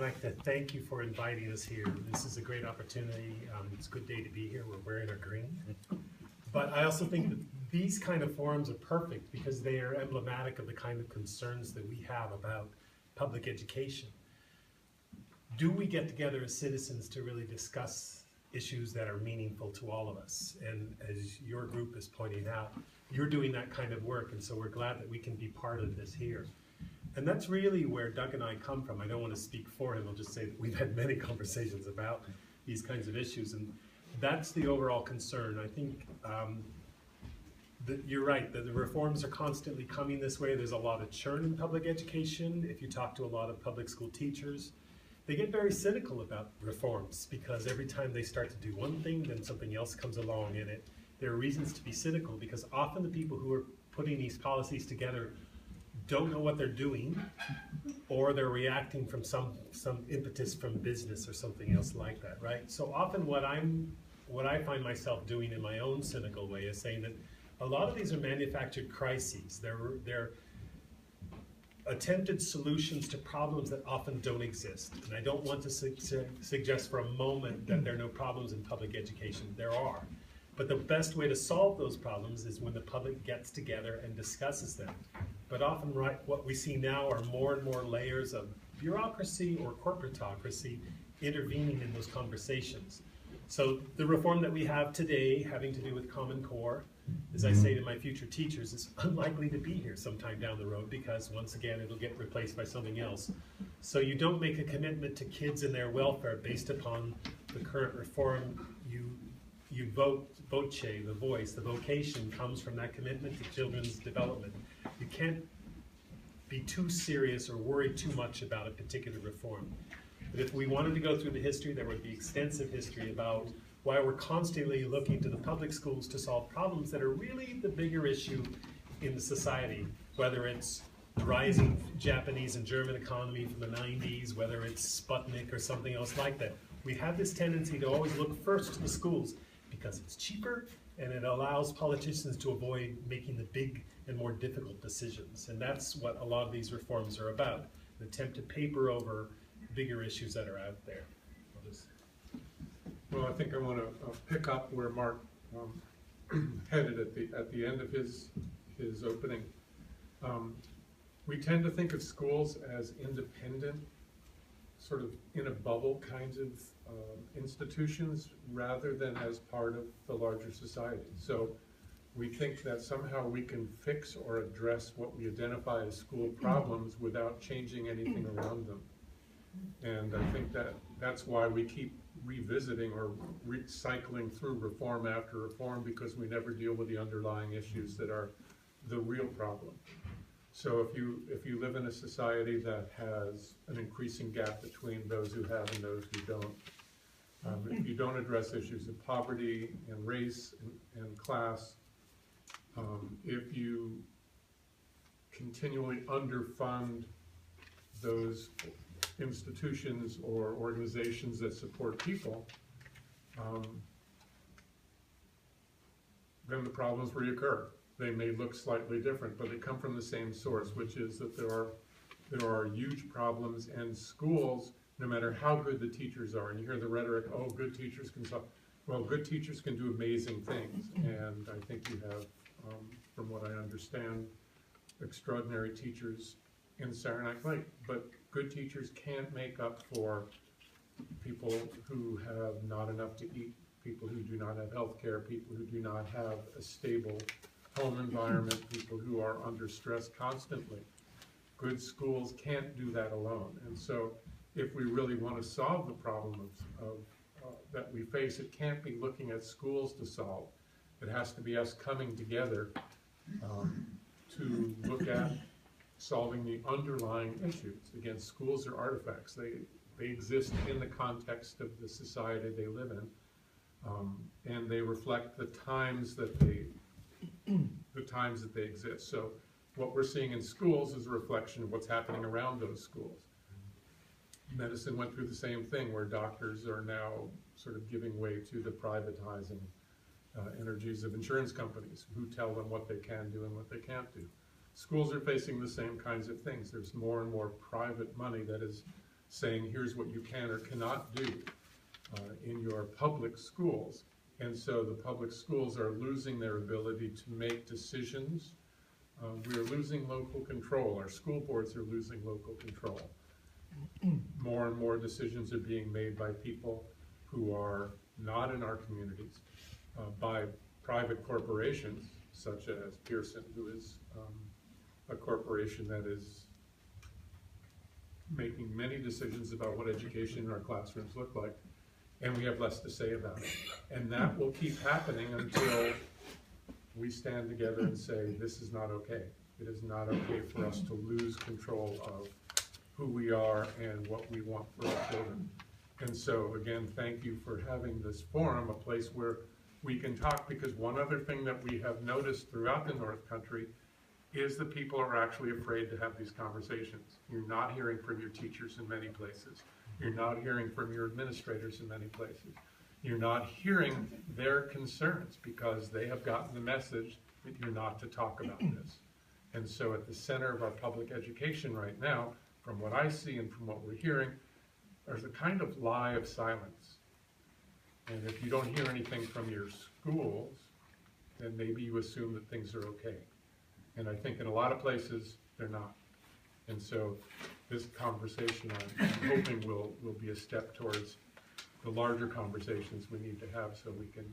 like to thank you for inviting us here. This is a great opportunity. It's a good day to be here. We're wearing our green. But I also think that these kind of forums are perfect because they are emblematic of the kind of concerns that we have about public education. Do we get together as citizens to really discuss issues that are meaningful to all of us? And as your group is pointing out, you're doing that kind of work, and so we're glad that we can be part of this here. And that's really where Doug and I come from. I don't want to speak for him, I'll just say that we've had many conversations about these kinds of issues, and that's the overall concern. I think that you're right, that the reforms are constantly coming this way. There's a lot of churn in public education. If you talk to a lot of public school teachers, they get very cynical about reforms because every time they start to do one thing, then something else comes along in it. There are reasons to be cynical because often the people who are putting these policies together don't know what they're doing, or they're reacting from some impetus from business or something else like that, right? So often what I find myself doing in my own cynical way is saying that a lot of these are manufactured crises. They're attempted solutions to problems that often don't exist. And I don't want to suggest for a moment that there are no problems in public education. There are. But the best way to solve those problems is when the public gets together and discusses them. But often, right, what we see now are more and more layers of bureaucracy or corporatocracy intervening in those conversations. So the reform that we have today, having to do with Common Core, as I say to my future teachers, is unlikely to be here sometime down the road because once again it'll get replaced by something else. So you don't make a commitment to kids and their welfare based upon the current reform. You voce, the voice, the vocation comes from that commitment to children's development. You can't be too serious or worry too much about a particular reform. But if we wanted to go through the history, there would be extensive history about why we're constantly looking to the public schools to solve problems that are really the bigger issue in the society, whether it's the rising Japanese and German economy from the 90s, whether it's Sputnik or something else like that. We have this tendency to always look first to the schools because it's cheaper and it allows politicians to avoid making the big and more difficult decisions. And that's what a lot of these reforms are about, an attempt to paper over bigger issues that are out there. Well, I think I want to pick up where Mark headed at the end of his opening. We tend to think of schools as independent, sort of in a bubble kinds of institutions rather than as part of the larger society. So we think that somehow we can fix or address what we identify as school problems without changing anything around them. And I think that's why we keep revisiting or recycling through reform after reform, because we never deal with the underlying issues that are the real problem. So if you live in a society that has an increasing gap between those who have and those who don't, if you don't address issues of poverty and race and class, if you continually underfund those institutions or organizations that support people, then the problems reoccur. They may look slightly different, but they come from the same source, which is that there are huge problems, and schools, no matter how good the teachers are, and you hear the rhetoric, oh, good teachers can solve. Well, good teachers can do amazing things, and I think you have, from what I understand, extraordinary teachers in Saranac Lake, but good teachers can't make up for people who have not enough to eat, people who do not have health care, people who do not have a stable home environment, people who are under stress constantly. Good schools can't do that alone. And so if we really want to solve the problem that we face, it can't be looking at schools to solve. It has to be us coming together to look at solving the underlying issues. Again, schools are artifacts. They exist in the context of the society they live in, and they reflect the times that they exist. So what we're seeing in schools is a reflection of what's happening around those schools. Medicine went through the same thing, where doctors are now sort of giving way to the privatizing energies of insurance companies who tell them what they can do and what they can't do. Schools are facing the same kinds of things. There's more and more private money that is saying, here's what you can or cannot do in your public schools. And so the public schools are losing their ability to make decisions. We are losing local control. Our school boards are losing local control. More and more decisions are being made by people who are not in our communities, by private corporations, such as Pearson, who is a corporation that is making many decisions about what education in our classrooms look like, and we have less to say about it. And that will keep happening until we stand together and say, this is not okay. It is not okay for us to lose control of who we are and what we want for our children. And so, again, thank you for having this forum, a place where we can talk, because one other thing that we have noticed throughout the North Country is that people are actually afraid to have these conversations. You're not hearing from your teachers in many places. You're not hearing from your administrators in many places. You're not hearing their concerns because they have gotten the message that you're not to talk about this. And so at the center of our public education right now, from what I see and from what we're hearing, there's a kind of lie of silence. And if you don't hear anything from your schools, then maybe you assume that things are okay. And I think in a lot of places, they're not. And so this conversation, I'm hoping will be a step towards the larger conversations we need to have so we can